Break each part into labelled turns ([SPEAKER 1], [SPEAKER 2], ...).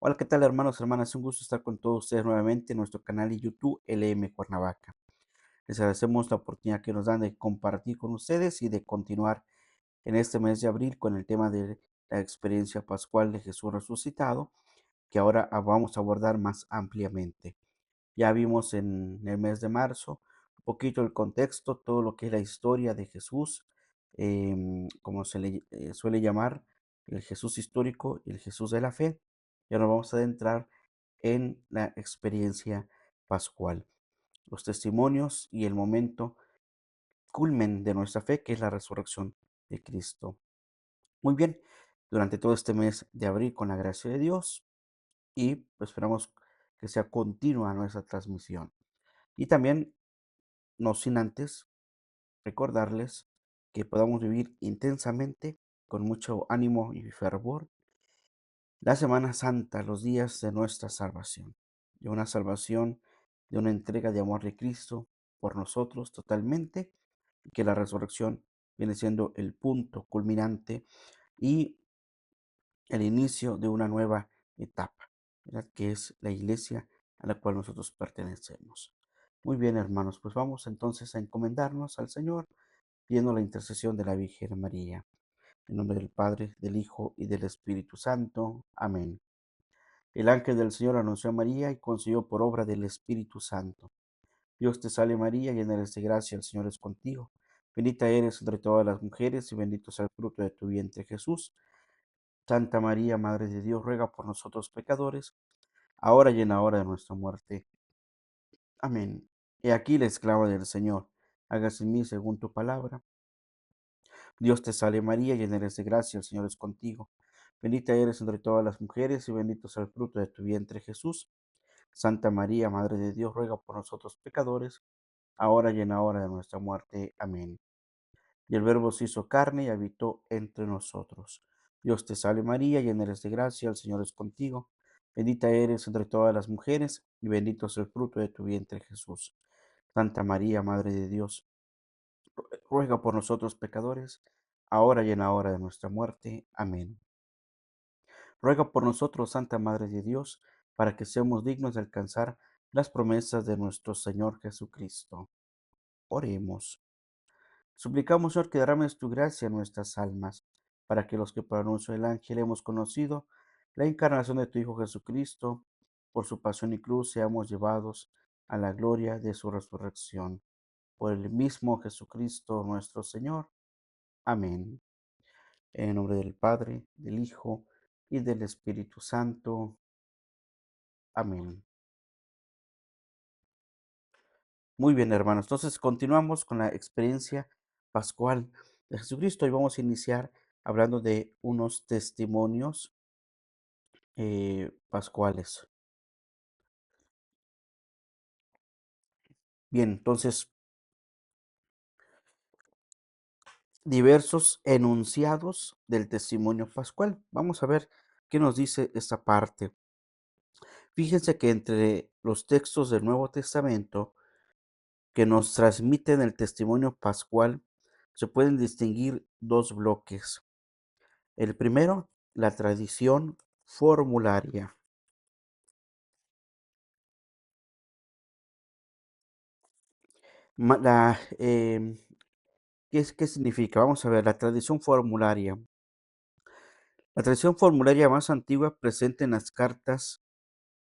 [SPEAKER 1] Hola, ¿qué tal hermanos, hermanas? Un gusto estar con todos ustedes nuevamente en nuestro canal de YouTube LM Cuernavaca. Les agradecemos la oportunidad que nos dan de compartir con ustedes y de continuar en este mes de abril con el tema de la experiencia pascual de Jesús resucitado, que ahora vamos a abordar más ampliamente. Ya vimos en el mes de marzo un poquito el contexto, todo lo que es la historia de Jesús, como se le suele llamar, el Jesús histórico y el Jesús de la fe. Ya nos vamos a adentrar en la experiencia pascual, los testimonios y el momento culmen de nuestra fe, que es la resurrección de Cristo. Muy bien, durante todo este mes de abril, con la gracia de Dios, y pues, esperamos que sea continua nuestra transmisión. Y también, no sin antes, recordarles que podamos vivir intensamente, con mucho ánimo y fervor, la Semana Santa, los días de nuestra salvación, de una salvación, de una entrega de amor de Cristo por nosotros totalmente, y que la resurrección viene siendo el punto culminante y el inicio de una nueva etapa, ¿verdad? Que es la iglesia a la cual nosotros pertenecemos. Muy bien, hermanos, pues vamos entonces a encomendarnos al Señor, pidiendo la intercesión de la Virgen María. En nombre del Padre, del Hijo y del Espíritu Santo. Amén. El ángel del Señor anunció a María y concibió por obra del Espíritu Santo. Dios te salve María, llena eres de gracia, el Señor es contigo. Bendita eres entre todas las mujeres y bendito es el fruto de tu vientre Jesús. Santa María, Madre de Dios, ruega por nosotros pecadores, ahora y en la hora de nuestra muerte. Amén. He aquí la esclava del Señor, hágase en mí según tu palabra. Dios te salve María, llena eres de gracia, el Señor es contigo. Bendita eres entre todas las mujeres y bendito es el fruto de tu vientre Jesús. Santa María, Madre de Dios, ruega por nosotros pecadores, ahora y en la hora de nuestra muerte. Amén. Y el Verbo se hizo carne y habitó entre nosotros. Dios te salve María, llena eres de gracia, el Señor es contigo. Bendita eres entre todas las mujeres y bendito es el fruto de tu vientre Jesús. Santa María, Madre de Dios, ruega por nosotros pecadores, ahora y en la hora de nuestra muerte. Amén. Ruega por nosotros, Santa Madre de Dios, para que seamos dignos de alcanzar las promesas de nuestro Señor Jesucristo. Oremos. Suplicamos, Señor, que derrames tu gracia en nuestras almas, para que los que por anuncio del ángel hemos conocido la encarnación de tu Hijo Jesucristo, por su pasión y cruz, seamos llevados a la gloria de su resurrección. Por el mismo Jesucristo nuestro Señor. Amén. En el nombre del Padre, del Hijo y del Espíritu Santo. Amén. Muy bien, hermanos. Entonces continuamos con la experiencia pascual de Jesucristo y vamos a iniciar hablando de unos testimonios pascuales. Bien, entonces, diversos enunciados del testimonio pascual. Vamos a ver qué nos dice esta parte. Fíjense que entre los textos del Nuevo Testamento que nos transmiten el testimonio pascual se pueden distinguir dos bloques. El primero, la tradición formularia. ¿Qué significa? Vamos a ver, la tradición formularia. La tradición formularia más antigua presente en las cartas,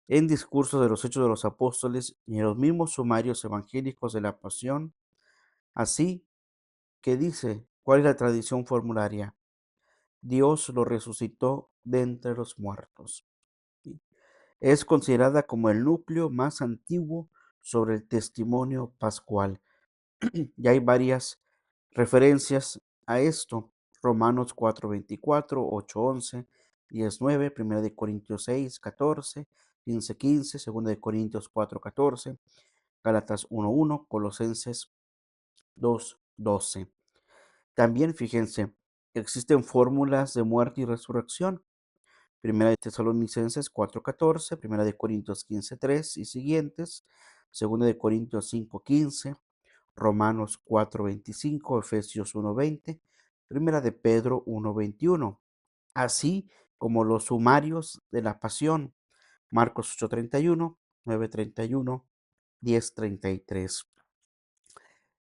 [SPEAKER 1] en discursos de los Hechos de los Apóstoles y en los mismos sumarios evangélicos de la Pasión. Así que dice, ¿cuál es la tradición formularia? Dios lo resucitó de entre los muertos. ¿Sí? Es considerada como el núcleo más antiguo sobre el testimonio pascual. Ya hay varias referencias a esto. Romanos 4:24, 8:11, 10:9, 1 de Corintios 6:14, 15:15, 2 de Corintios 4:14, Gálatas 1:1, Colosenses 2:12. También fíjense, existen fórmulas de muerte y resurrección. Primera de Tesalonicenses 4:14, Primera de Corintios 15:3 y siguientes, Segunda de Corintios 5:15, Romanos 4:25, Efesios 1:20, Primera de Pedro 1:21, así como los sumarios de la Pasión. Marcos 8:31, 9:31, 10:33.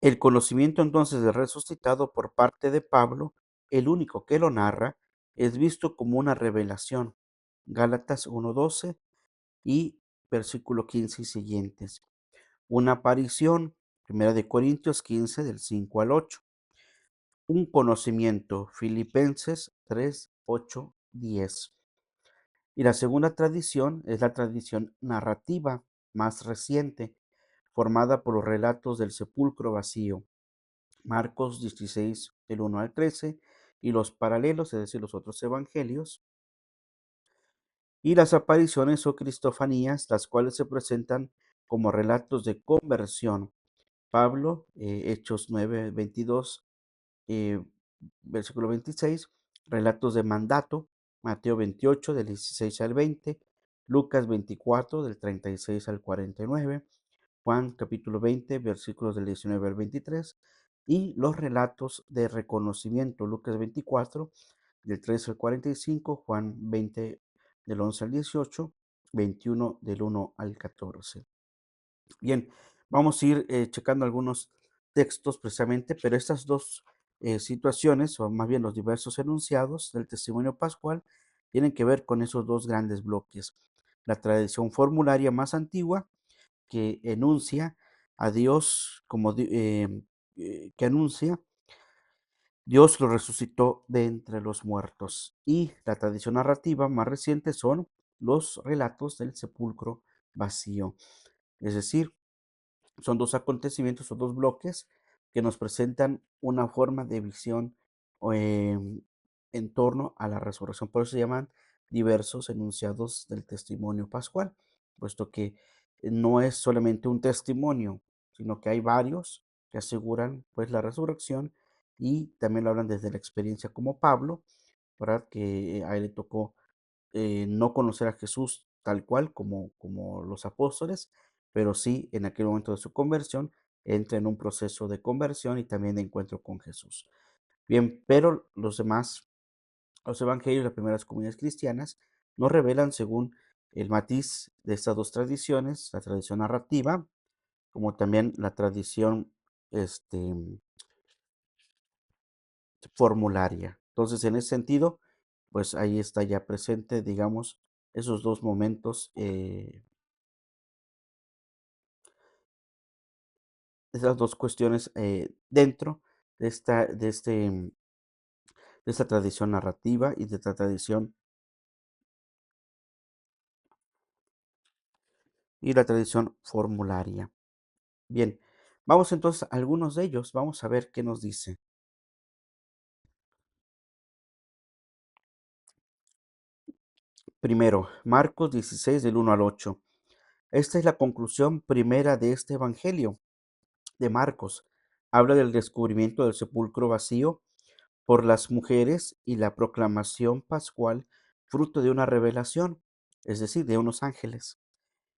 [SPEAKER 1] El conocimiento entonces del resucitado por parte de Pablo, el único que lo narra, es visto como una revelación. Gálatas 1:12 y versículo 15 y siguientes. Una aparición, Primera de Corintios 15 del 5 al 8. Un conocimiento, Filipenses 3, 8, 10. Y la segunda tradición es la tradición narrativa más reciente, formada por los relatos del sepulcro vacío, Marcos 16, del 1 al 13, y los paralelos, es decir, los otros evangelios, y las apariciones o cristofanías, las cuales se presentan como relatos de conversión. Pablo, Hechos 9, 22, eh, versículo 26, relatos de mandato, Mateo 28, del 16 al 20, Lucas 24, del 36 al 49, Juan capítulo 20, versículos del 19 al 23, y los relatos de reconocimiento, Lucas 24, del 13 al 45, Juan 20, del 11 al 18, 21, del 1 al 14. Bien, vamos a ir checando algunos textos precisamente, pero estas dos situaciones, o más bien los diversos enunciados del testimonio pascual, tienen que ver con esos dos grandes bloques. La tradición formularia más antigua, que enuncia a Dios que anuncia Dios lo resucitó de entre los muertos. Y la tradición narrativa más reciente son los relatos del sepulcro vacío. Es decir, son dos acontecimientos o dos bloques que nos presentan una forma de visión en torno a la resurrección. Por eso se llaman diversos enunciados del testimonio pascual, puesto que no es solamente un testimonio, sino que hay varios que aseguran pues la resurrección y también lo hablan desde la experiencia como Pablo, ¿verdad? Que a él le tocó no conocer a Jesús tal cual como los apóstoles, pero sí en aquel momento de su conversión entra en un proceso de conversión y también de encuentro con Jesús. Bien, pero los evangelios, las primeras comunidades cristianas, nos revelan según el matiz de estas dos tradiciones, la tradición narrativa, como también la tradición este, formularia. Entonces, en ese sentido, pues ahí está ya presente, digamos, esos dos momentos, esas dos cuestiones dentro de de esta tradición narrativa y de esta tradición y la tradición formularia. Bien, vamos entonces a algunos de ellos, vamos a ver qué nos dice. Primero, Marcos 16 del 1 al 8. Esta es la conclusión primera de este evangelio de Marcos. Habla del descubrimiento del sepulcro vacío por las mujeres y la proclamación pascual fruto de una revelación, es decir, de unos ángeles.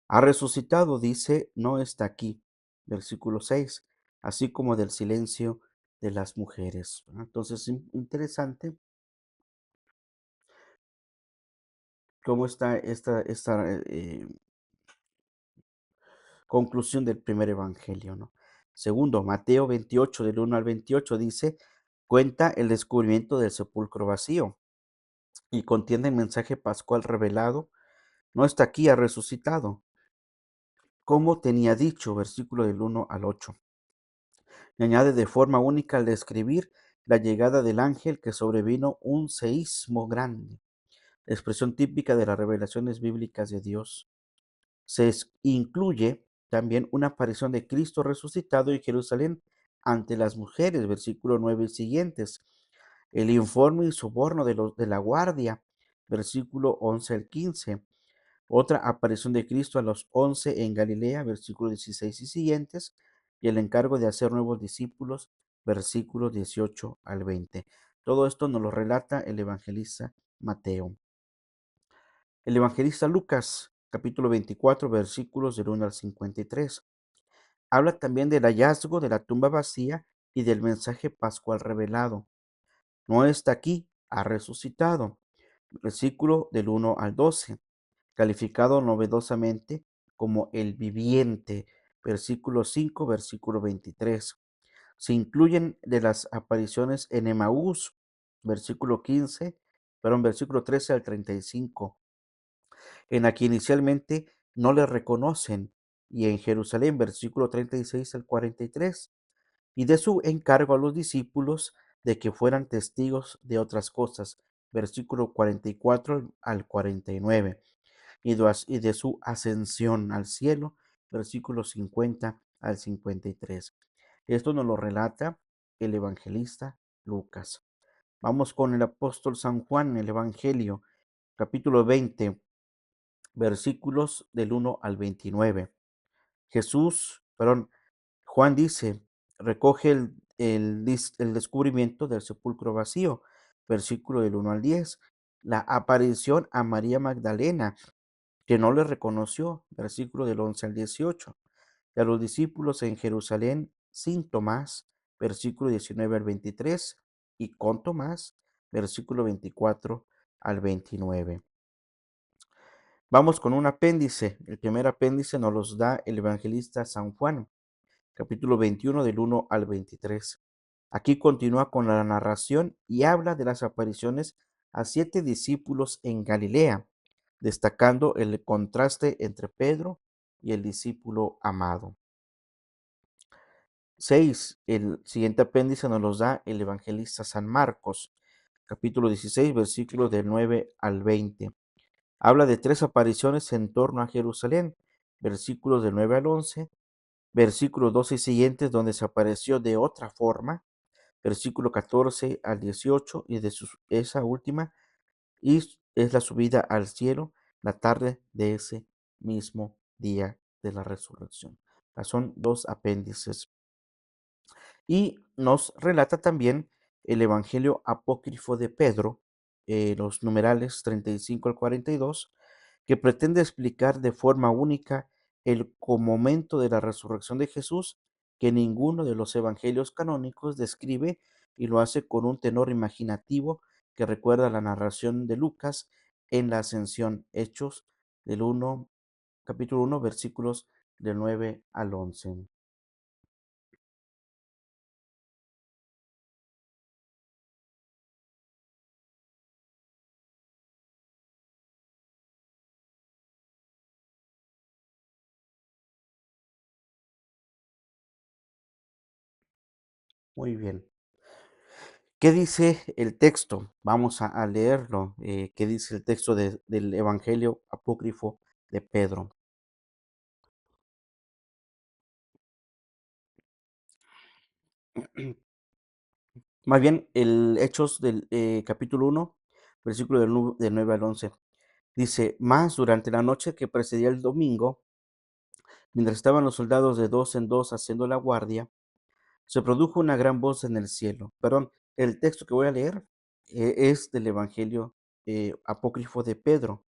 [SPEAKER 1] Ha resucitado, dice, no está aquí. Versículo 6, así como del silencio de las mujeres. Entonces, interesante cómo está esta conclusión del primer evangelio, ¿no? Segundo, Mateo 28, del 1 al 28, dice, cuenta el descubrimiento del sepulcro vacío y contiene el mensaje pascual revelado. No está aquí, ha resucitado. Como tenía dicho, versículo del 1 al 8. Y añade de forma única al describir la llegada del ángel que sobrevino un seísmo grande, expresión típica de las revelaciones bíblicas de Dios. Incluye también una aparición de Cristo resucitado en Jerusalén ante las mujeres, versículo 9 y siguientes. El informe y soborno de la guardia, versículo 11 al 15. Otra aparición de Cristo a los 11 en Galilea, versículo 16 y siguientes, y el encargo de hacer nuevos discípulos, versículos 18 al 20. Todo esto nos lo relata el evangelista Mateo. El evangelista Lucas, capítulo 24, versículos del 1 al 53. Habla también del hallazgo de la tumba vacía y del mensaje pascual revelado. No está aquí, ha resucitado. Versículo del 1 al 12. calificado novedosamente como el viviente, versículo 5, versículo 23. Se incluyen de las apariciones en Emaús, versículo 15, perdón, versículo 13 al 35, en la que inicialmente no le reconocen, y en Jerusalén, versículo 36 al 43, y de su encargo a los discípulos de que fueran testigos de otras cosas, versículo 44 al 49, y de su ascensión al cielo, versículos 50 al 53. Esto nos lo relata el evangelista Lucas. Vamos con el apóstol San Juan, el Evangelio, capítulo 20, versículos del 1 al 29. Juan dice, recoge el descubrimiento del sepulcro vacío, versículo del 1 al 10. La aparición a María Magdalena, que no le reconoció, versículo del 11 al 18. Y a los discípulos en Jerusalén sin Tomás, versículo 19 al 23, y con Tomás, versículo 24 al 29. Vamos con un apéndice. El primer apéndice nos los da el evangelista San Juan, capítulo 21 del 1 al 23. Aquí continúa con la narración y habla de las apariciones a 7 discípulos en Galilea, destacando el contraste entre Pedro y el discípulo amado. 6. El siguiente apéndice nos los da el evangelista San Marcos, capítulo 16, versículos del 9 al 20. Habla de 3 apariciones en torno a Jerusalén, versículos del 9 al 11, versículos 12 y siguientes, donde se apareció de otra forma, versículo 14 al 18, y de esa última, y es la subida al cielo la tarde de ese mismo día de la resurrección. Son 2 apéndices. Y nos relata también el Evangelio apócrifo de Pedro, los numerales 35 al 42, que pretende explicar de forma única el momento de la resurrección de Jesús que ninguno de los evangelios canónicos describe, y lo hace con un tenor imaginativo que recuerda la narración de Lucas en la ascensión, Hechos del 1, capítulo 1, versículos del 9 al 11. Muy bien. ¿Qué dice el texto? Vamos a leerlo. ¿Qué dice el texto del Evangelio apócrifo de Pedro? Más bien, el Hechos del capítulo 1, versículo del 9 al 11. Dice, más durante la noche que precedía el domingo, mientras estaban los soldados de dos en dos haciendo la guardia, se produjo una gran voz en el cielo. Perdón, el texto que voy a leer es del Evangelio apócrifo de Pedro,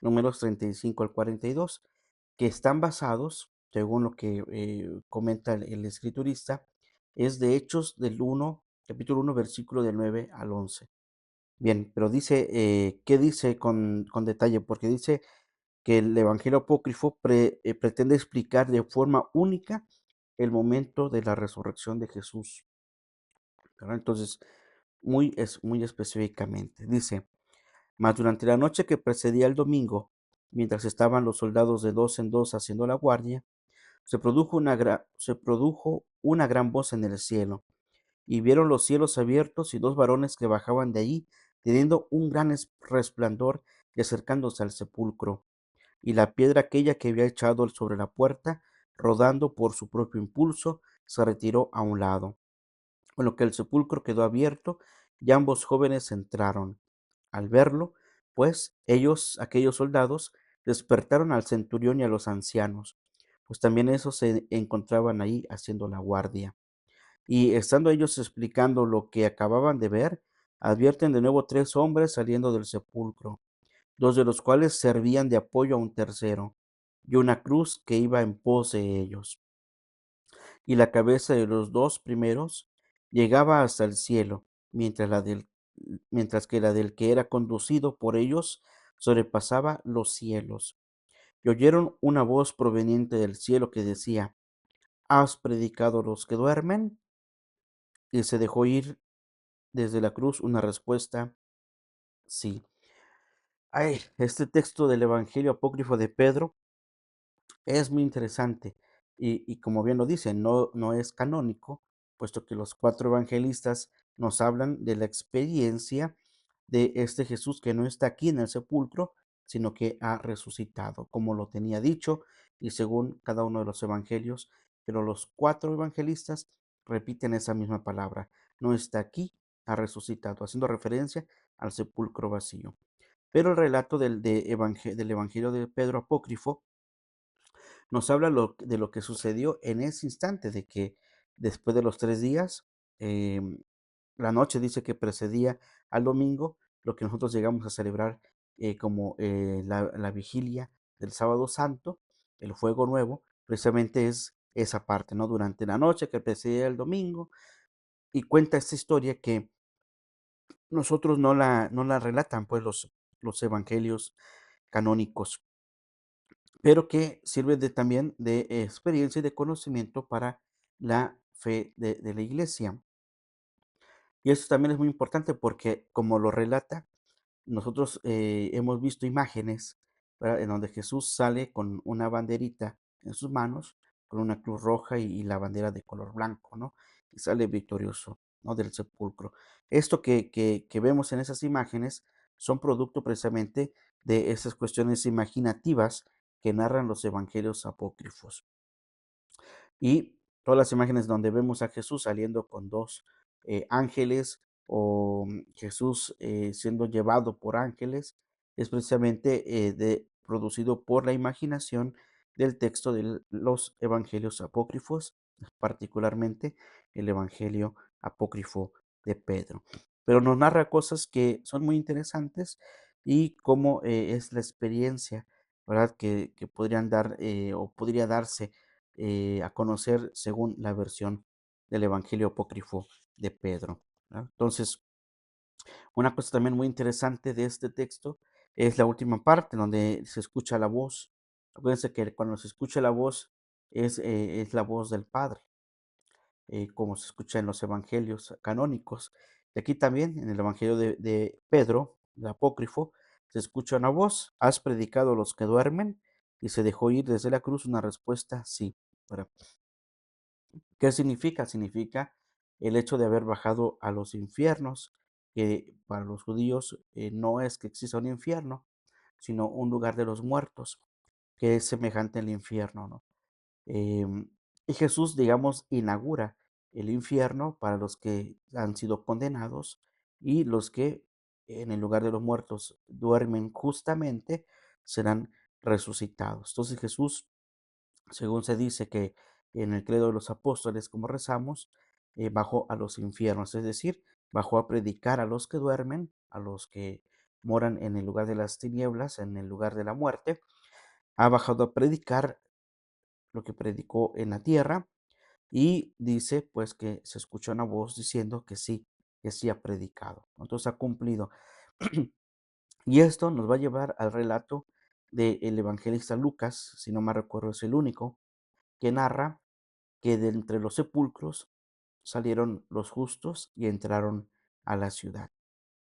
[SPEAKER 1] números 35 al 42, que están basados, según lo que comenta el escriturista, es de Hechos del 1, capítulo 1, versículo del 9 al 11. Bien, pero dice, ¿qué dice con detalle? Porque dice que el Evangelio apócrifo pretende explicar de forma única el momento de la resurrección de Jesús, ¿verdad? Entonces, muy específicamente, dice, mas durante la noche que precedía el domingo, mientras estaban los soldados de dos en dos haciendo la guardia, se produjo una gran voz en el cielo, y vieron los cielos abiertos y dos varones que bajaban de allí, teniendo un gran resplandor y acercándose al sepulcro. Y la piedra aquella que había echado sobre la puerta, rodando por su propio impulso, se retiró a un lado, con lo que el sepulcro quedó abierto, y ambos jóvenes entraron. Al verlo, pues, aquellos soldados, despertaron al centurión y a los ancianos, pues también esos se encontraban ahí haciendo la guardia. Y estando ellos explicando lo que acababan de ver, advierten de nuevo 3 hombres saliendo del sepulcro, 2 de los cuales servían de apoyo a un tercero, y una cruz que iba en pos de ellos. Y la cabeza de los 2 primeros llegaba hasta el cielo, mientras que la del que era conducido por ellos sobrepasaba los cielos. Y oyeron una voz proveniente del cielo que decía: ¿Has predicado a los que duermen? Y se dejó ir desde la cruz una respuesta: sí. Ay, este texto del Evangelio apócrifo de Pedro es muy interesante y como bien lo dice, no es canónico, puesto que los cuatro evangelistas nos hablan de la experiencia de este Jesús que no está aquí en el sepulcro, sino que ha resucitado, como lo tenía dicho y según cada uno de los evangelios, pero los cuatro evangelistas repiten esa misma palabra: no está aquí, ha resucitado, haciendo referencia al sepulcro vacío. Pero el relato del evangelio de Pedro apócrifo nos habla de lo que sucedió en ese instante, de que después de los 3 días, la noche dice que precedía al domingo, lo que nosotros llegamos a celebrar como la vigilia del sábado santo, el fuego nuevo, precisamente es esa parte, ¿no? Durante la noche que precedía el domingo, y cuenta esta historia que nosotros no la relatan, pues los evangelios canónicos, pero que sirve también de experiencia y de conocimiento para la fe de la iglesia. Y eso también es muy importante porque, como lo relata, nosotros hemos visto imágenes, ¿verdad?, en donde Jesús sale con una banderita en sus manos, con una cruz roja y la bandera de color blanco, ¿no? Y sale victorioso, ¿no?, del sepulcro. Esto que vemos en esas imágenes son producto precisamente de esas cuestiones imaginativas que narran los evangelios apócrifos. Y todas las imágenes donde vemos a Jesús saliendo con dos ángeles o Jesús siendo llevado por ángeles es precisamente producido por la imaginación del texto de los evangelios apócrifos, particularmente el evangelio apócrifo de Pedro. Pero nos narra cosas que son muy interesantes y cómo es la experiencia, ¿verdad?, que podrían dar o podría darse a conocer según la versión del Evangelio apócrifo de Pedro, ¿verdad? Entonces, una cosa también muy interesante de este texto es la última parte donde se escucha la voz. Acuérdense que cuando se escucha la voz es la voz del Padre, como se escucha en los evangelios canónicos. Y aquí también, en el Evangelio de Pedro, el apócrifo, se escucha una voz: ¿has predicado a los que duermen? Y se dejó ir desde la cruz una respuesta: sí. ¿Verdad? ¿Qué significa? Significa el hecho de haber bajado a los infiernos, que para los judíos no es que exista un infierno, sino un lugar de los muertos, que es semejante al infierno, ¿no? Y Jesús, digamos, inaugura el infierno para los que han sido condenados y los que en el lugar de los muertos duermen justamente serán resucitados. Entonces Jesús, según se dice que en el credo de los apóstoles, como rezamos, bajó a los infiernos, es decir, bajó a predicar a los que duermen, a los que moran en el lugar de las tinieblas, en el lugar de la muerte, ha bajado a predicar lo que predicó en la tierra y dice pues que se escuchó una voz diciendo que sí ha predicado, entonces ha cumplido. Y esto nos va a llevar al relato del evangelista Lucas, si no me recuerdo es el único, que narra que de entre los sepulcros salieron los justos y entraron a la ciudad.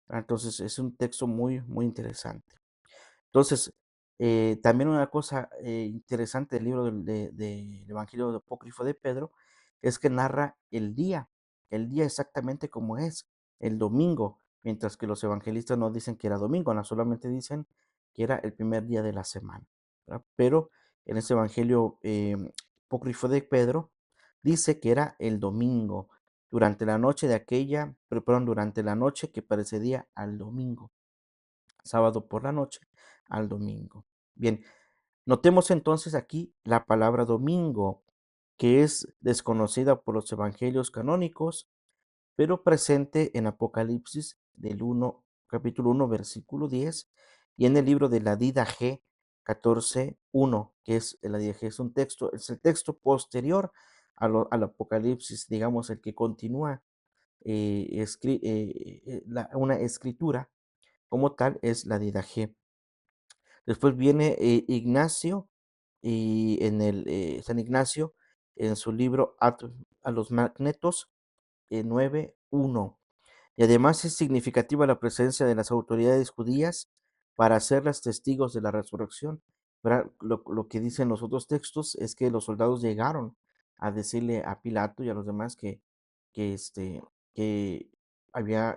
[SPEAKER 1] Entonces es un texto muy, muy interesante. Entonces, también una cosa interesante del libro del Evangelio Apócrifo de Pedro es que narra el día exactamente como es, el domingo, mientras que los evangelistas no dicen que era domingo, no solamente dicen que era el primer día de la semana, ¿verdad? Pero en ese Evangelio Apócrifo de Pedro dice que era el domingo, durante la noche de aquella, perdón, durante la noche que precedía al domingo, sábado por la noche al domingo. Bien, notemos entonces aquí la palabra domingo, que es desconocida por los evangelios canónicos, pero presente en Apocalipsis capítulo 1, versículo 10, y en el libro de la Didache 14:1, que es la Didache, es el texto posterior al Apocalipsis, digamos, el que continúa una escritura como tal es la Didache. Después viene Ignacio y San Ignacio en su libro a los Magnetos 9:1. Y además es significativa la presencia de las autoridades judías para hacerlas testigos de la resurrección. ¿Verdad? Lo que dicen los otros textos es que los soldados llegaron a decirle a Pilato y a los demás que, que había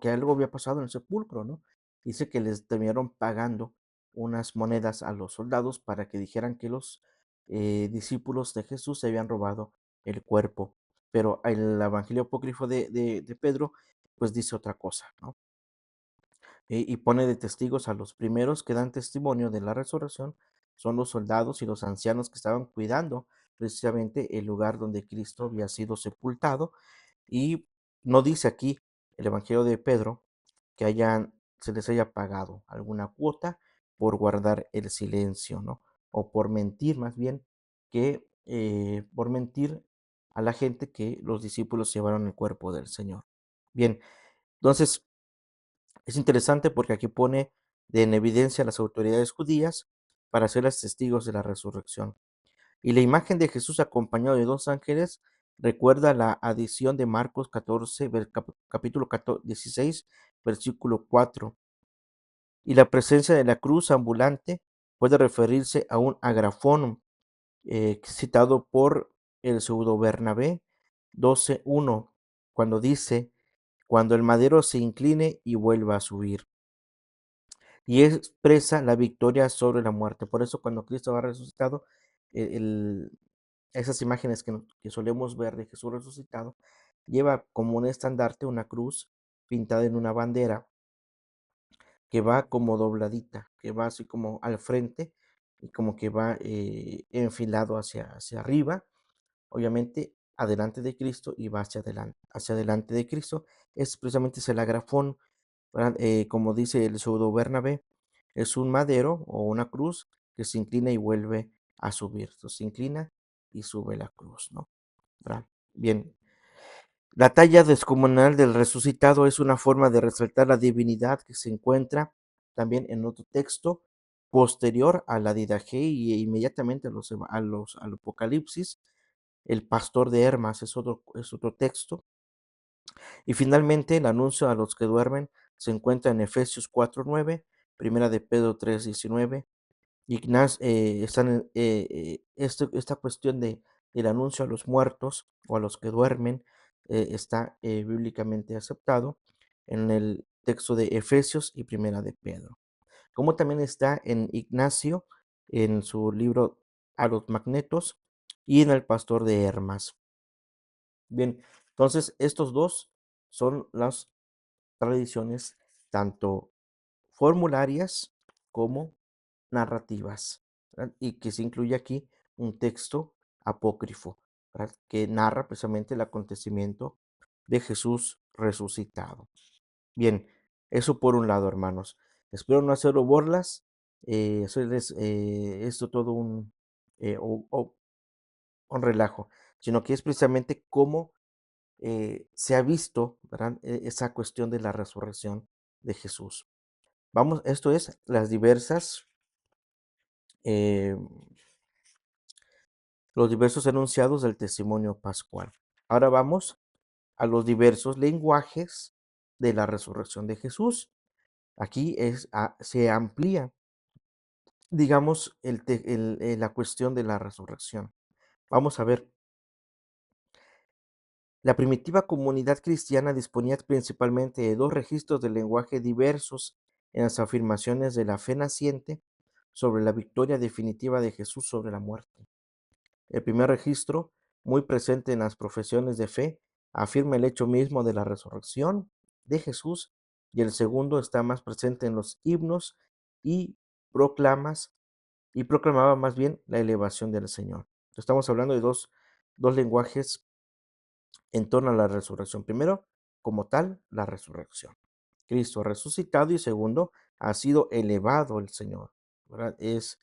[SPEAKER 1] que algo había pasado en el sepulcro, ¿no? Dice que les terminaron pagando unas monedas a los soldados para que dijeran que los discípulos de Jesús se habían robado el cuerpo. Pero el Evangelio apócrifo de Pedro, pues dice otra cosa, ¿no? Y pone de testigos a los primeros que dan testimonio de la resurrección, son los soldados y los ancianos que estaban cuidando precisamente el lugar donde Cristo había sido sepultado. Y no dice aquí el Evangelio de Pedro que se les haya pagado alguna cuota por guardar el silencio, ¿no? O por mentir, más bien, que por mentir a la gente que los discípulos llevaron el cuerpo del Señor. Bien, entonces es interesante porque aquí pone en evidencia a las autoridades judías para ser los testigos de la resurrección. Y la imagen de Jesús acompañado de dos ángeles recuerda la adición de Marcos 14, capítulo 16, versículo 4. Y la presencia de la cruz ambulante puede referirse a un agrafón citado por el pseudo Bernabé 12:1, cuando dice, cuando el madero se incline y vuelva a subir. Y expresa la victoria sobre la muerte. Por eso cuando Cristo ha resucitado, el, esas imágenes que solemos ver de Jesús resucitado, lleva como un estandarte una cruz pintada en una bandera que va como dobladita, que va así como al frente y como que va enfilado hacia arriba, obviamente adelante de Cristo y va hacia adelante de Cristo. Es precisamente es el agrafón, como dice el pseudo Bernabé, es un madero o una cruz que se inclina y vuelve a subir. Entonces, se inclina y sube la cruz, ¿no? ¿Verdad? Bien, la talla descomunal del resucitado es una forma de resaltar la divinidad que se encuentra también en otro texto posterior a la Didache y inmediatamente al Apocalipsis. El pastor de Hermas es otro texto. Y finalmente el anuncio a los que duermen se encuentra en Efesios 4:9, Primera de Pedro 3:19. Esta cuestión del anuncio a los muertos o a los que duermen está bíblicamente aceptado en el texto de Efesios y Primera de Pedro, como también está en Ignacio en su libro A los Magnetos y en el Pastor de Hermas. Bien, entonces estos dos son las tradiciones tanto formularias como narrativas, ¿verdad? Y que se incluye aquí un texto apócrifo, ¿verdad? Que narra precisamente el acontecimiento de Jesús resucitado. Bien, eso por un lado, hermanos. Espero no hacerlo borlas, hacerles esto todo un relajo, sino que es precisamente cómo se ha visto, ¿verdad? Esa cuestión de la resurrección de Jesús. Vamos, esto es eh, los diversos enunciados del testimonio pascual. Ahora vamos a los diversos lenguajes de la resurrección de Jesús. Aquí se amplía, digamos, la cuestión de la resurrección. Vamos a ver, la primitiva comunidad cristiana disponía principalmente de dos registros de lenguaje diversos en las afirmaciones de la fe naciente sobre la victoria definitiva de Jesús sobre la muerte. El primer registro, muy presente en las profesiones de fe, afirma el hecho mismo de la resurrección de Jesús, y el segundo está más presente en los himnos y proclamas y proclamaba más bien la elevación del Señor. Estamos hablando de dos lenguajes en torno a la resurrección. Primero, como tal, la resurrección. Cristo ha resucitado y segundo, ha sido elevado el Señor, ¿verdad? Es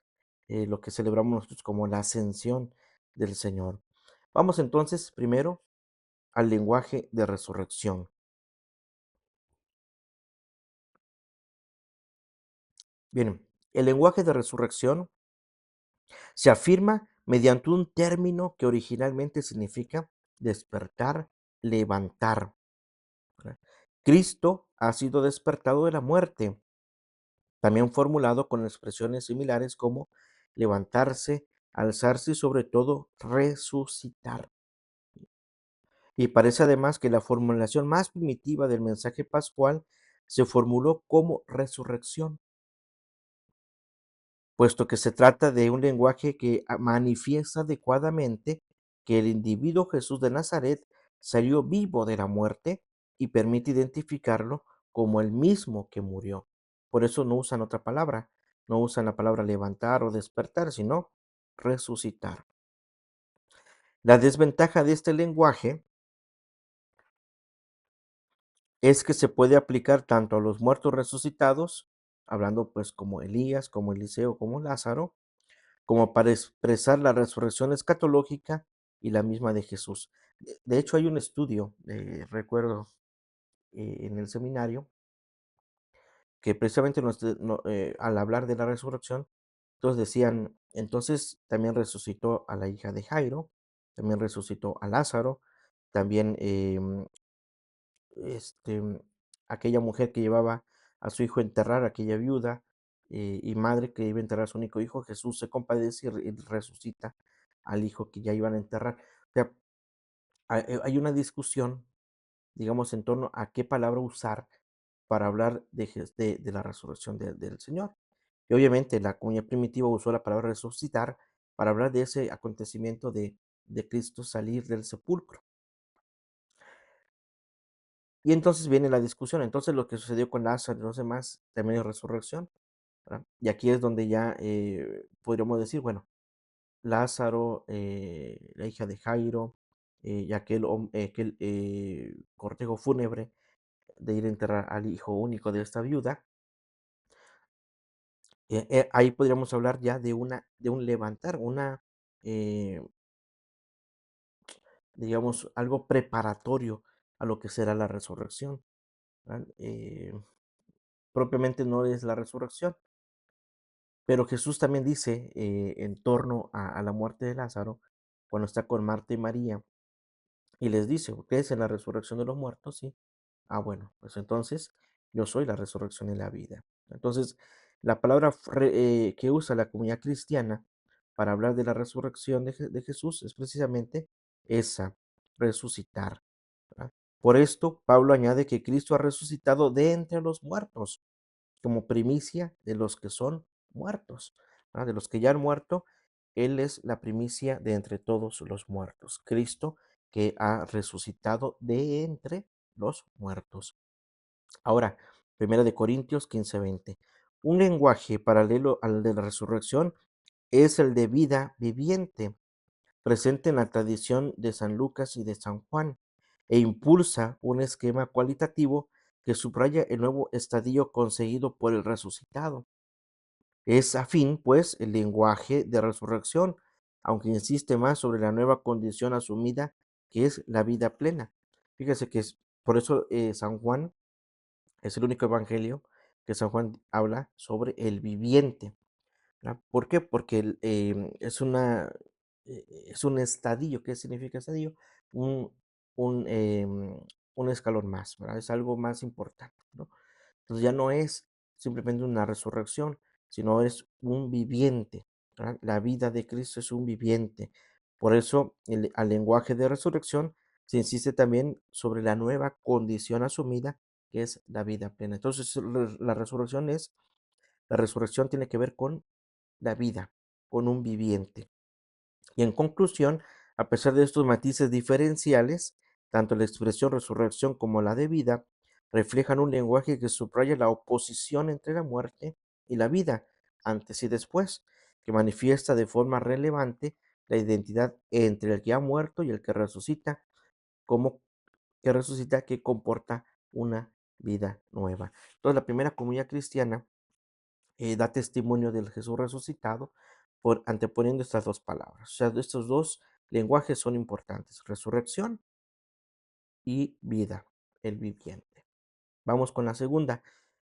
[SPEAKER 1] lo que celebramos nosotros como la ascensión del Señor. Vamos entonces primero al lenguaje de resurrección.
[SPEAKER 2] Bien, el lenguaje de resurrección se afirma mediante un término que originalmente significa despertar, levantar. ¿Verdad? Cristo ha sido despertado de la muerte, también formulado con expresiones similares como levantarse, alzarse y sobre todo resucitar. Y parece además que la formulación más primitiva del mensaje pascual se formuló como resurrección, puesto que se trata de un lenguaje que manifiesta adecuadamente que el individuo Jesús de Nazaret salió vivo de la muerte y permite identificarlo como el mismo que murió. Por eso no usan otra palabra, no usan la palabra levantar o despertar, sino resucitar. La desventaja de este lenguaje es que se puede aplicar tanto a los muertos resucitados, hablando pues como Elías, como Eliseo, como Lázaro, como para expresar la resurrección escatológica y la misma de Jesús. De hecho, hay un estudio, recuerdo en el seminario, que precisamente al hablar de la resurrección, entonces decían, entonces también resucitó a la hija de Jairo, también resucitó a Lázaro, también este, aquella mujer que llevaba a su hijo a enterrar, aquella viuda y madre que iba a enterrar a su único hijo, Jesús se compadece y resucita al hijo que ya iban a enterrar. O sea, hay una discusión, digamos, en torno a qué palabra usar para hablar de la resurrección del Señor. Y obviamente la comunidad primitiva usó la palabra resucitar para hablar de ese acontecimiento de Cristo salir del sepulcro. Y entonces viene la discusión. Entonces lo que sucedió con Lázaro y los demás también es resurrección, ¿verdad? Y aquí es donde ya podríamos decir, bueno, Lázaro, la hija de Jairo, y aquel cortejo fúnebre de ir a enterrar al hijo único de esta viuda, ahí podríamos hablar ya de un levantar, eh, digamos, algo preparatorio a lo que será la resurrección, ¿verdad? Propiamente no es la resurrección, pero Jesús también dice en torno a la muerte de Lázaro, cuando está con Marta y María, y les dice, ¿crees en la resurrección de los muertos? Sí. Ah, bueno, pues entonces yo soy la resurrección y la vida. Entonces, la palabra que usa la comunidad cristiana para hablar de la resurrección de Jesús es precisamente esa, resucitar. ¿Verdad? Por esto, Pablo añade que Cristo ha resucitado de entre los muertos como primicia de los que son muertos, ¿verdad? De los que ya han muerto, Él es la primicia de entre todos los muertos. Cristo que ha resucitado de entre los muertos. Ahora, 1 Corintios 15:20. Un lenguaje paralelo al de la resurrección es el de vida viviente, presente en la tradición de San Lucas y de San Juan, e impulsa un esquema cualitativo que subraya el nuevo estadio conseguido por el resucitado. Es afín, pues, el lenguaje de resurrección, aunque insiste más sobre la nueva condición asumida, que es la vida plena. Fíjese que por eso San Juan es el único evangelio que San Juan habla sobre el viviente. ¿Verdad? ¿Por qué? Porque es un estadio. ¿Qué significa estadio? Un, un, un escalón más, ¿verdad? Es algo más importante, ¿no? Entonces ya no es simplemente una resurrección, sino es un viviente, ¿verdad? La vida de Cristo es un viviente. Por eso, al lenguaje de resurrección se insiste también sobre la nueva condición asumida, que es la vida plena. Entonces, la resurrección tiene que ver con la vida, con un viviente. Y en conclusión, a pesar de estos matices diferenciales, tanto la expresión resurrección como la de vida reflejan un lenguaje que subraya la oposición entre la muerte y la vida, antes y después, que manifiesta de forma relevante la identidad entre el que ha muerto y el que resucita, como que comporta una vida nueva. Entonces, la primera comunidad cristiana da testimonio del Jesús resucitado anteponiendo estas dos palabras. O sea, estos dos lenguajes son importantes, resurrección y vida, el viviente. Vamos con la segunda.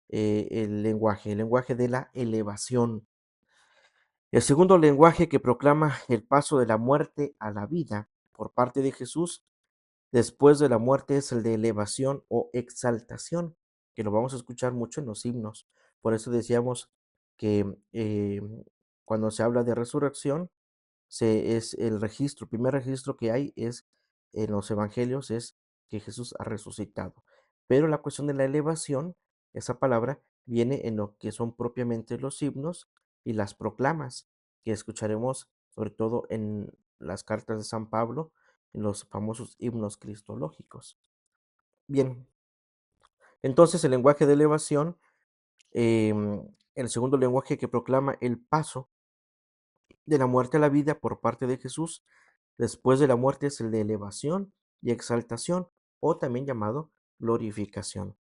[SPEAKER 2] el lenguaje de la elevación. El segundo lenguaje que proclama el paso de la muerte a la vida por parte de Jesús después de la muerte es el de elevación o exaltación, que lo vamos a escuchar mucho en los himnos. Por eso decíamos que cuando se habla de resurrección, es el registro, el primer registro que hay es en los evangelios es que Jesús ha resucitado. Pero la cuestión de la elevación, esa palabra viene en lo que son propiamente los himnos y las proclamas, que escucharemos sobre todo en las cartas de San Pablo, en los famosos himnos cristológicos. Bien, entonces el lenguaje de elevación, el segundo lenguaje que proclama el paso de la muerte a la vida por parte de Jesús, después de la muerte es el de elevación y exaltación, o también llamado glorificación.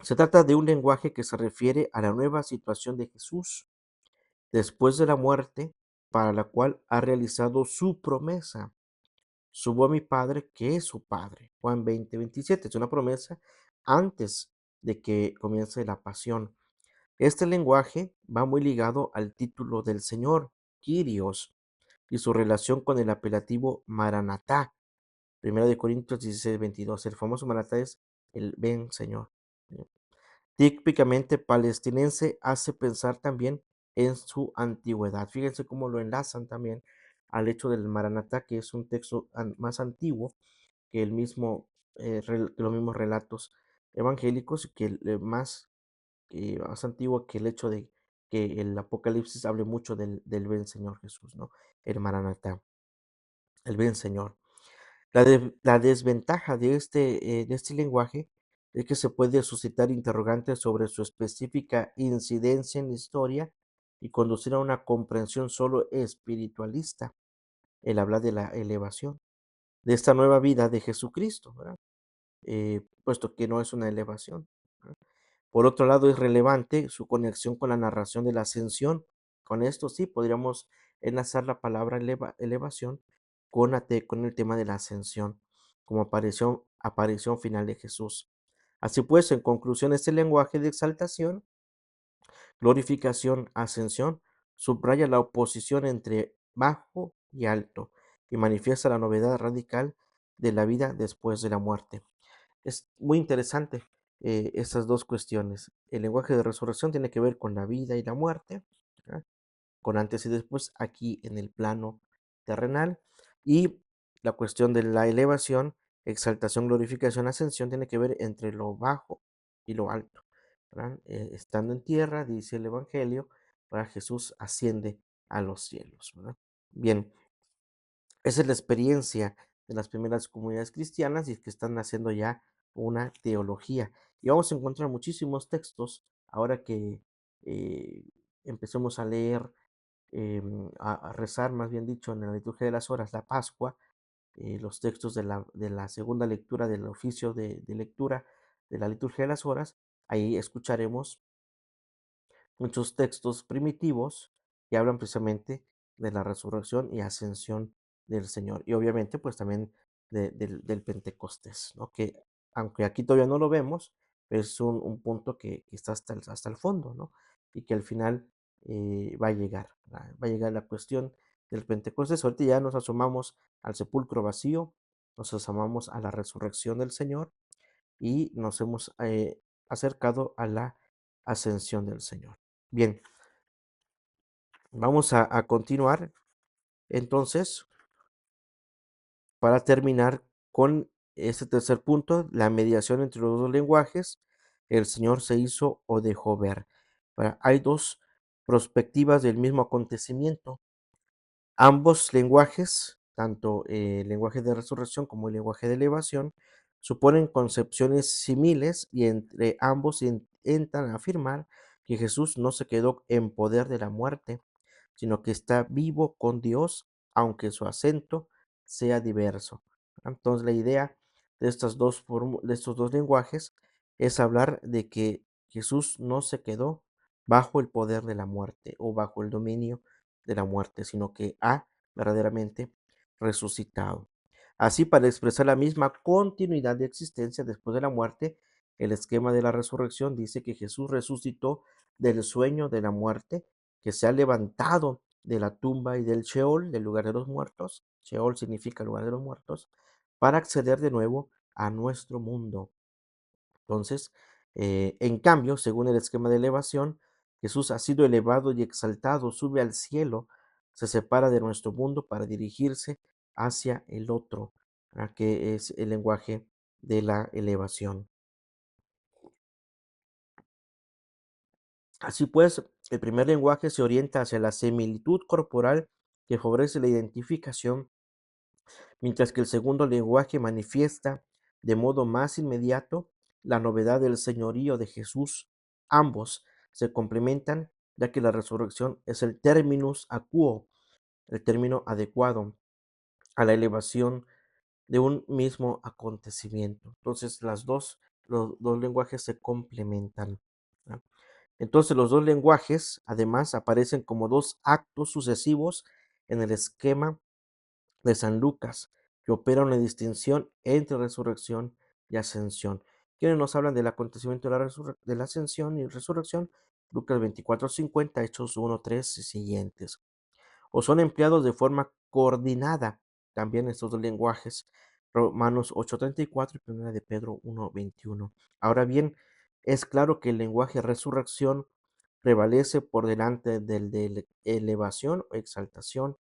[SPEAKER 2] Se trata de un lenguaje que se refiere a la nueva situación de Jesús después de la muerte, para la cual ha realizado su promesa. Subo a mi Padre, que es su Padre. Juan 20:27. Es una promesa antes de que comience la pasión. Este lenguaje va muy ligado al título del Señor, Kyrios, y su relación con el apelativo Maranatá. Primera de Corintios 16:22. El famoso Maranatá es el ven, Señor. Típicamente palestinense hace pensar también en su antigüedad. Fíjense cómo lo enlazan también al hecho del Maranatá, que es un texto más antiguo que el mismo, que los mismos relatos evangélicos, y que más antiguo que el hecho de que el Apocalipsis hable mucho del ven Señor Jesús, ¿no? El Maranatá, el ven Señor. La desventaja de este lenguaje es que se puede suscitar interrogantes sobre su específica incidencia en la historia y conducir a una comprensión solo espiritualista, el hablar de la elevación, de esta nueva vida de Jesucristo, ¿verdad? Puesto que no es una elevación, ¿verdad? Por otro lado, es relevante su conexión con la narración de la ascensión. Con esto sí podríamos enlazar la palabra elevación con el tema de la ascensión, como aparición final de Jesús. Así pues, en conclusión, este lenguaje de exaltación, glorificación, ascensión, subraya la oposición entre bajo y alto y manifiesta la novedad radical de la vida después de la muerte. Es muy interesante estas dos cuestiones. El lenguaje de resurrección tiene que ver con la vida y la muerte, ¿verdad? Con antes y después aquí en el plano terrenal. Y la cuestión de la elevación, exaltación, glorificación, ascensión, tiene que ver entre lo bajo y lo alto, ¿verdad? Estando en tierra, dice el Evangelio, para Jesús asciende a los cielos, ¿verdad? Bien, esa es la experiencia de las primeras comunidades cristianas y que están haciendo ya una teología. Y vamos a encontrar muchísimos textos ahora que eh, empecemos a leer, a rezar, más bien dicho, en la liturgia de las horas, la Pascua, los textos de la segunda lectura del oficio de lectura de la liturgia de las horas. Ahí escucharemos muchos textos primitivos que hablan precisamente de la resurrección y ascensión del Señor. Y obviamente, pues también del Pentecostés, ¿no? Que aunque aquí todavía no lo vemos, es un punto que está hasta el fondo, ¿no? Y que al final va a llegar, va a llegar la cuestión del Pentecostés. Ahorita ya nos asomamos al sepulcro vacío, nos asomamos a la resurrección del Señor y nos hemos acercado a la ascensión del Señor. Bien, vamos a continuar entonces para terminar con este tercer punto, la mediación entre los dos lenguajes. El Señor se hizo o dejó ver. Hay dos perspectivas del mismo acontecimiento. Ambos lenguajes, tanto el lenguaje de resurrección como el lenguaje de elevación, suponen concepciones similares y entre ambos intentan afirmar que Jesús no se quedó en poder de la muerte, sino que está vivo con Dios, aunque su acento sea diverso. Entonces, la idea de de estos dos lenguajes es hablar de que Jesús no se quedó bajo el poder de la muerte o bajo el dominio de la muerte, sino que ha verdaderamente resucitado. Así, para expresar la misma continuidad de existencia después de la muerte, el esquema de la resurrección dice que Jesús resucitó del sueño de la muerte, que se ha levantado de la tumba y del Sheol, del lugar de los muertos. Sheol significa lugar de los muertos, para acceder de nuevo a nuestro mundo. Entonces, en cambio, según el esquema de elevación, Jesús ha sido elevado y exaltado, sube al cielo, se separa de nuestro mundo para dirigirse hacia el otro, que es el lenguaje de la elevación. Así pues, el primer lenguaje se orienta hacia la similitud corporal que favorece la identificación, mientras que el segundo lenguaje manifiesta de modo más inmediato la novedad del señorío de Jesús. Ambos se complementan, ya que la resurrección es el terminus acuo, el término adecuado a la elevación de un mismo acontecimiento. Entonces, los dos lenguajes se complementan, ¿verdad? Entonces, los dos lenguajes, además, aparecen como dos actos sucesivos en el esquema de San Lucas, que opera una distinción entre resurrección y ascensión. Quienes nos hablan del acontecimiento de la ascensión y resurrección, Lucas 24:50, Hechos 1:3 y siguientes. O son empleados de forma coordinada también estos dos lenguajes, Romanos 8:34 y 1 de Pedro 1:21. Ahora bien, es claro que el lenguaje resurrección prevalece por delante del de elevación o exaltación,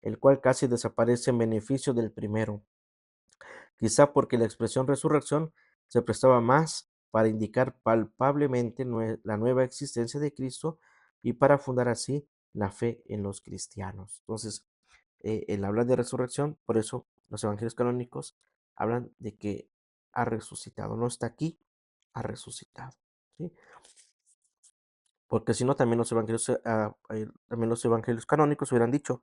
[SPEAKER 2] el cual casi desaparece en beneficio del primero, quizá porque la expresión resurrección se prestaba más para indicar palpablemente la nueva existencia de Cristo y para fundar así la fe en los cristianos. Entonces, el hablar de resurrección, por eso los evangelios canónicos hablan de que ha resucitado, no está aquí, ha resucitado, ¿sí? Porque si no, también los evangelios canónicos hubieran dicho,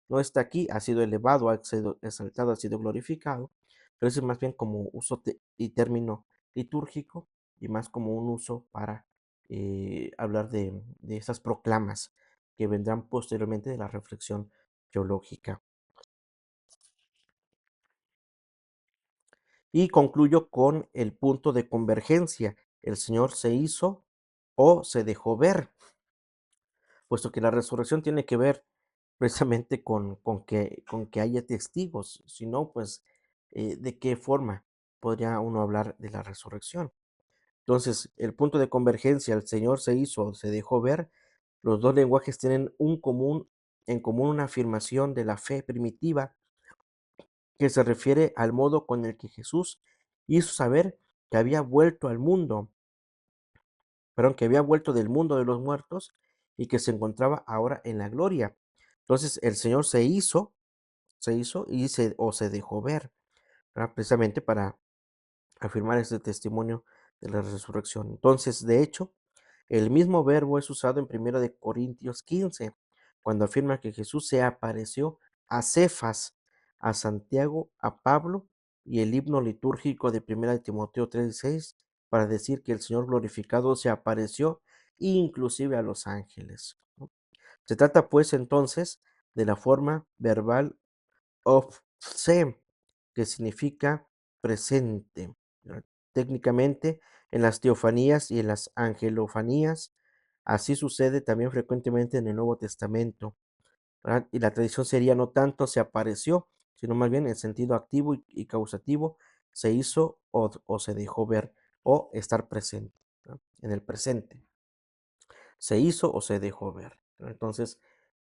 [SPEAKER 2] no está aquí, ha sido elevado, ha sido exaltado, ha sido glorificado, pero eso es más bien como uso y término litúrgico y más como un uso para hablar de esas proclamas que vendrán posteriormente de la reflexión teológica. Y concluyo con el punto de convergencia. El Señor se hizo o se dejó ver, puesto que la resurrección tiene que ver precisamente con que haya testigos, si no, pues, ¿de qué forma podría uno hablar de la resurrección? Entonces, el punto de convergencia, el Señor se hizo, se dejó ver, los dos lenguajes tienen en común una afirmación de la fe primitiva que se refiere al modo con el que Jesús hizo saber que había vuelto al mundo, perdón, que había vuelto del mundo de los muertos y que se encontraba ahora en la gloria. Entonces, el Señor se hizo o se dejó ver, ¿verdad? Precisamente para afirmar este testimonio de la resurrección. Entonces, de hecho, el mismo verbo es usado en 1 Corintios 15, cuando afirma que Jesús se apareció a Cefas, a Santiago, a Pablo, y el himno litúrgico de 1 Timoteo 3:6 para decir que el Señor glorificado se apareció inclusive a los ángeles, ¿no? Se trata pues entonces de la forma verbal of se, que significa presente, ¿verdad? Técnicamente, en las teofanías y en las angelofanías, así sucede también frecuentemente en el Nuevo Testamento, ¿verdad? Y la tradición sería no tanto se apareció, sino más bien en sentido activo y causativo, se hizo o se dejó ver o estar presente, ¿verdad? En el presente, se hizo o se dejó ver, ¿verdad? Entonces,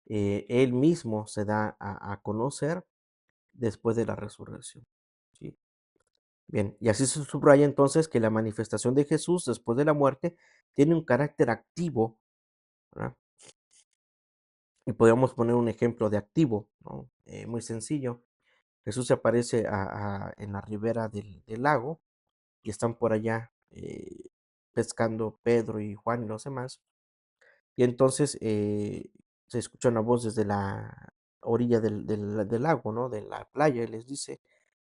[SPEAKER 2] él mismo se da a conocer después de la resurrección, ¿sí? Bien, y así se subraya entonces que la manifestación de Jesús después de la muerte tiene un carácter activo, ¿verdad? Y podríamos poner un ejemplo de activo, ¿no? Muy sencillo. Jesús se aparece en la ribera del lago y están por allá pescando Pedro y Juan y los demás. Y entonces se escucha una voz desde la orilla del lago, ¿no? De la playa, y les dice,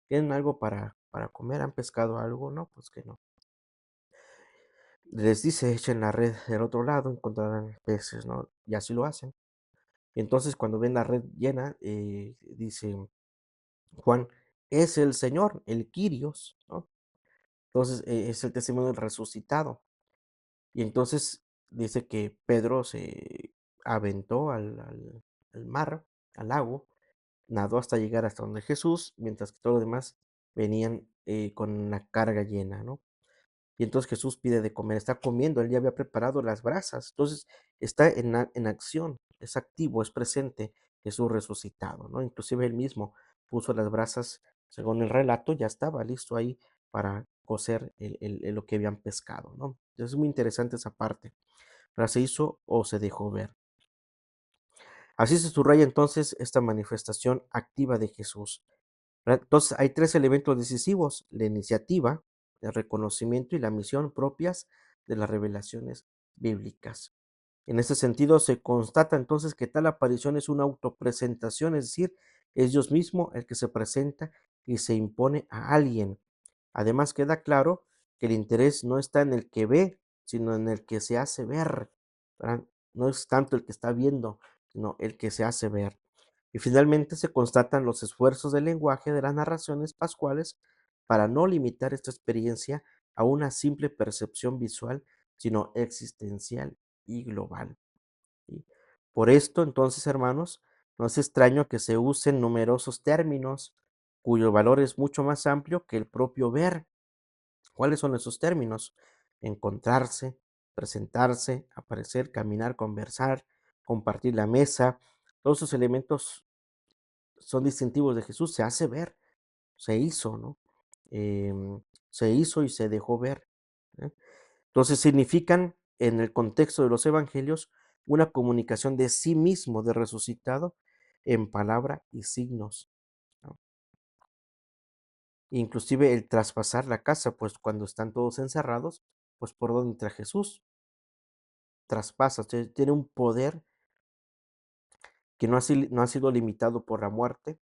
[SPEAKER 2] ¿tienen algo para comer? ¿Han pescado algo? No, pues que no. Les dice, echen la red del otro lado, encontrarán peces, ¿no? Y así lo hacen. Y entonces cuando ven la red llena, dice Juan, es el Señor, el Quirios, ¿no? Entonces, es el testimonio del resucitado. Y entonces dice que Pedro se aventó al mar, al lago, nadó hasta llegar hasta donde Jesús, mientras que todos los demás venían con la carga llena, ¿no? Y entonces Jesús pide de comer, está comiendo, él ya había preparado las brasas, entonces está en acción, es activo, es presente Jesús resucitado, ¿no? Inclusive él mismo puso las brasas, según el relato, ya estaba listo ahí para cocer lo que habían pescado, ¿no? Entonces es muy interesante esa parte. Ahora se hizo o se dejó ver. Así se subraya entonces esta manifestación activa de Jesús. ¿Verdad? Entonces hay tres elementos decisivos: la iniciativa, el reconocimiento y la misión propias de las revelaciones bíblicas. En ese sentido, se constata entonces que tal aparición es una autopresentación, es decir, es Dios mismo el que se presenta y se impone a alguien. Además, queda claro que el interés no está en el que ve, sino en el que se hace ver, ¿verdad? No es tanto el que está viendo, sino el que se hace ver. Y finalmente se constatan los esfuerzos del lenguaje de las narraciones pascuales para no limitar esta experiencia a una simple percepción visual, sino existencial y global. ¿Sí? Por esto, entonces, hermanos, no es extraño que se usen numerosos términos cuyo valor es mucho más amplio que el propio ver. ¿Cuáles son esos términos? Encontrarse, presentarse, aparecer, caminar, conversar, compartir la mesa. Todos esos elementos son distintivos de Jesús. Se hace ver, se hizo, ¿no? Se hizo y se dejó ver. ¿Eh? Entonces significan, en el contexto de los evangelios, una comunicación de sí mismo, de resucitado, en palabra y signos, ¿no? Inclusive el traspasar la casa, pues cuando están todos encerrados, pues por donde entra Jesús, traspasa, tiene un poder que no ha sido limitado por la muerte,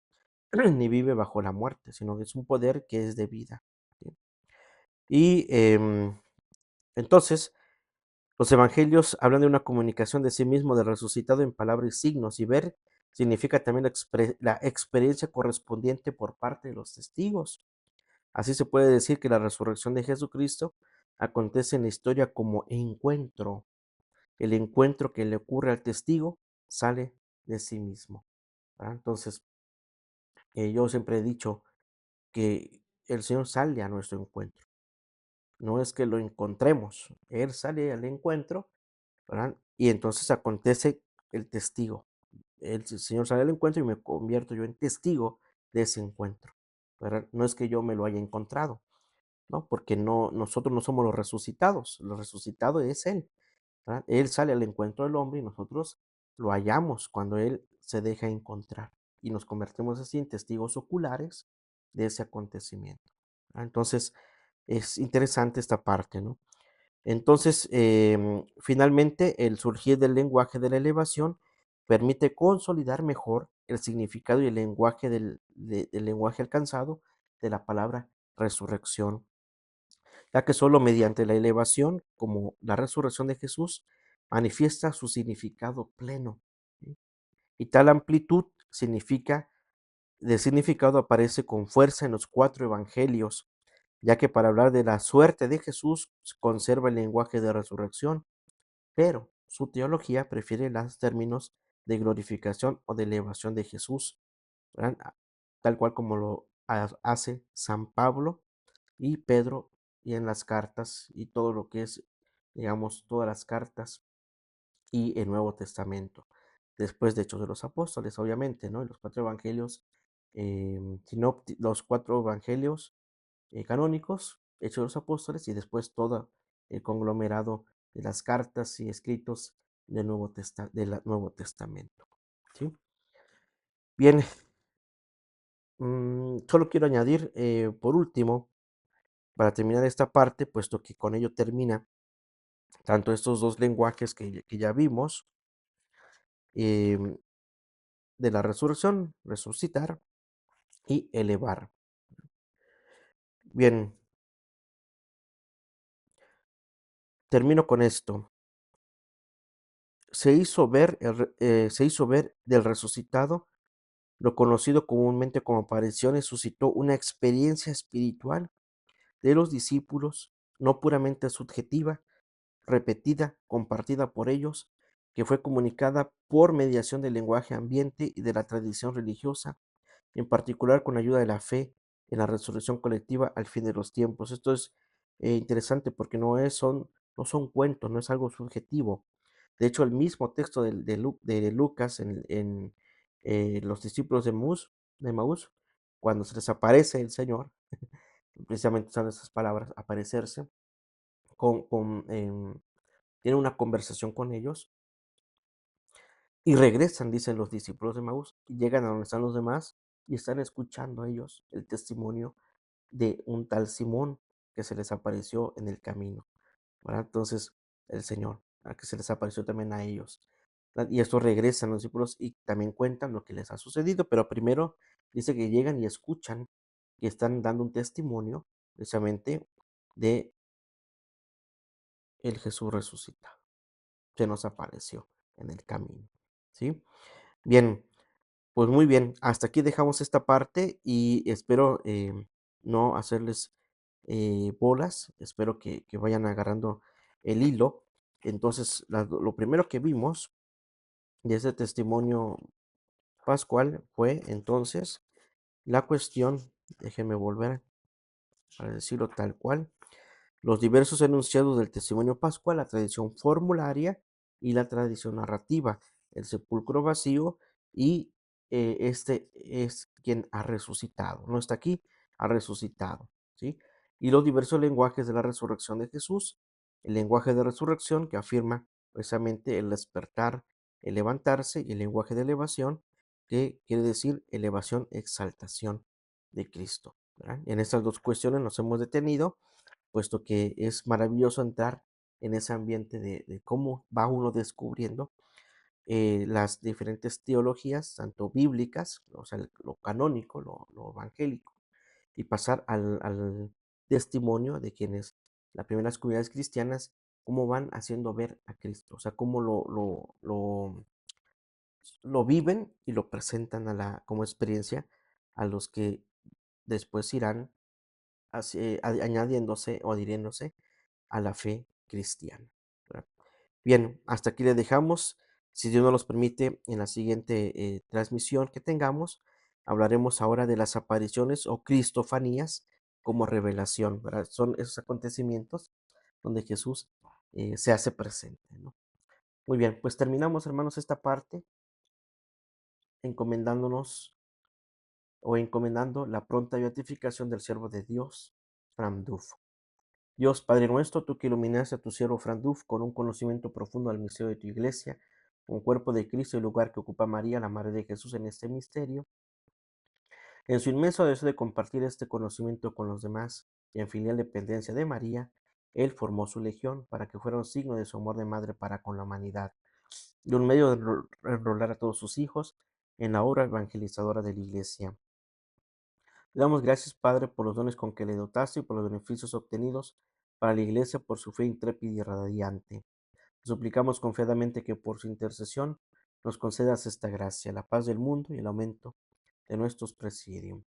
[SPEAKER 2] ni vive bajo la muerte, sino que es un poder que es de vida. ¿Sí? Y entonces, los evangelios hablan de una comunicación de sí mismo, del resucitado en palabra y signos, y ver significa también la experiencia correspondiente por parte de los testigos. Así se puede decir que la resurrección de Jesucristo acontece en la historia como encuentro. El encuentro que le ocurre al testigo sale de sí mismo, ¿verdad? Entonces, yo siempre he dicho que el Señor sale a nuestro encuentro. No es que lo encontremos, Él sale al encuentro, ¿verdad? Y entonces acontece el testigo. El Señor sale al encuentro y me convierto yo en testigo de ese encuentro, ¿verdad? No es que yo me lo haya encontrado, ¿no? Porque nosotros no somos los resucitados, lo resucitado es Él, ¿verdad? Él sale al encuentro del hombre y nosotros lo hallamos cuando Él se deja encontrar y nos convertimos así en testigos oculares de ese acontecimiento. ¿Verdad? Entonces, es interesante esta parte, ¿no? Entonces, finalmente, el surgir del lenguaje de la elevación permite consolidar mejor el significado y el lenguaje del lenguaje alcanzado de la palabra resurrección, ya que solo mediante la elevación, como la resurrección de Jesús, manifiesta su significado pleno. ¿Sí? Y tal amplitud de significado aparece con fuerza en los cuatro evangelios, ya que para hablar de la suerte de Jesús se conserva el lenguaje de resurrección, pero su teología prefiere los términos de glorificación o de elevación de Jesús, ¿verdad? Tal cual como lo hace San Pablo y Pedro, y en las cartas y todo lo que es, digamos, todas las cartas y el Nuevo Testamento. Después de Hechos de los Apóstoles, obviamente, ¿no? Los cuatro evangelios, los cuatro evangelios canónicos, Hechos de los Apóstoles, y después todo el conglomerado de las cartas y escritos del Nuevo Testamento. ¿Sí? Bien, solo quiero añadir, por último, para terminar esta parte, puesto que con ello termina tanto estos dos lenguajes que ya vimos, em, de la resurrección, resucitar y elevar. Bien, termino con esto. Se hizo ver del resucitado, lo conocido comúnmente como apariciones, suscitó una experiencia espiritual de los discípulos, no puramente subjetiva, repetida, compartida por ellos, que fue comunicada por mediación del lenguaje ambiente y de la tradición religiosa, en particular con ayuda de la fe en la resurrección colectiva al fin de los tiempos. Esto es interesante porque no son cuentos, no es algo subjetivo. De hecho, el mismo texto de Lucas en los discípulos de Maús, cuando se les aparece el Señor, precisamente usando esas palabras, aparecerse, con, con, em, tiene una conversación con ellos y regresan, dicen los discípulos de Maús, y llegan a donde están los demás y están escuchando ellos el testimonio de un tal Simón que se les apareció en el camino, ¿verdad? Entonces, el Señor, a que se les apareció también a ellos. ¿Verdad? Y estos regresan los discípulos y también cuentan lo que les ha sucedido, pero primero dice que llegan y escuchan y están dando un testimonio precisamente de el Jesús resucitado, que nos apareció en el camino, ¿sí? Bien, pues muy bien, hasta aquí dejamos esta parte y espero no hacerles bolas, espero que vayan agarrando el hilo. Entonces, lo primero que vimos de ese testimonio pascual fue entonces la cuestión, déjenme volver a decirlo tal cual, los diversos enunciados del testimonio pascual, la tradición formularia y la tradición narrativa, el sepulcro vacío y este es quien ha resucitado, no está aquí, ha resucitado, ¿sí? Y los diversos lenguajes de la resurrección de Jesús, el lenguaje de resurrección que afirma precisamente el despertar, el levantarse y el lenguaje de elevación que quiere decir elevación, exaltación de Cristo, ¿verdad? En estas dos cuestiones nos hemos detenido puesto que es maravilloso entrar en ese ambiente de cómo va uno descubriendo las diferentes teologías, tanto bíblicas, o sea, lo canónico, lo evangélico, y pasar al testimonio de quienes, las primeras comunidades cristianas, cómo van haciendo ver a Cristo, o sea, cómo lo viven y lo presentan como experiencia a los que después irán añadiéndose o adhiriéndose a la fe cristiana, ¿verdad? Bien, hasta aquí le dejamos. Si Dios nos los permite, en la siguiente transmisión que tengamos, hablaremos ahora de las apariciones o cristofanías como revelación, ¿verdad? Son esos acontecimientos donde Jesús se hace presente, ¿no? Muy bien, pues terminamos, hermanos, esta parte encomendándonos o encomendando la pronta beatificación del siervo de Dios, Fram Duf. Dios Padre nuestro, tú que iluminaste a tu siervo Franduf con un conocimiento profundo del misterio de tu iglesia, un cuerpo de Cristo y el lugar que ocupa María, la Madre de Jesús, en este misterio, en su inmenso deseo de compartir este conocimiento con los demás y en filial dependencia de María, Él formó su legión para que fuera un signo de su amor de madre para con la humanidad y un medio de enrolar a todos sus hijos en la obra evangelizadora de la iglesia. Le damos gracias, Padre, por los dones con que le dotaste y por los beneficios obtenidos para la Iglesia por su fe intrépida y radiante. Te suplicamos confiadamente que por su intercesión nos concedas esta gracia, la paz del mundo y el aumento de nuestros presidium.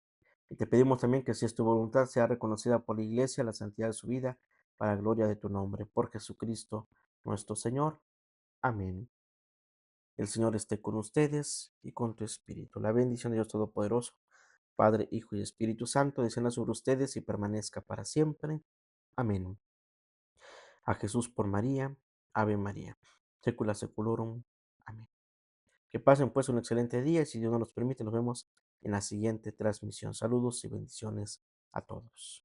[SPEAKER 2] Y te pedimos también que si es tu voluntad sea reconocida por la Iglesia la santidad de su vida para la gloria de tu nombre, por Jesucristo nuestro Señor. Amén. El Señor esté con ustedes y con tu espíritu. La bendición de Dios Todopoderoso, Padre, Hijo y Espíritu Santo, descienda sobre ustedes y permanezca para siempre. Amén. A Jesús por María, Ave María. Secula seculorum. Amén. Que pasen pues un excelente día y si Dios nos los permite, nos vemos en la siguiente transmisión. Saludos y bendiciones a todos.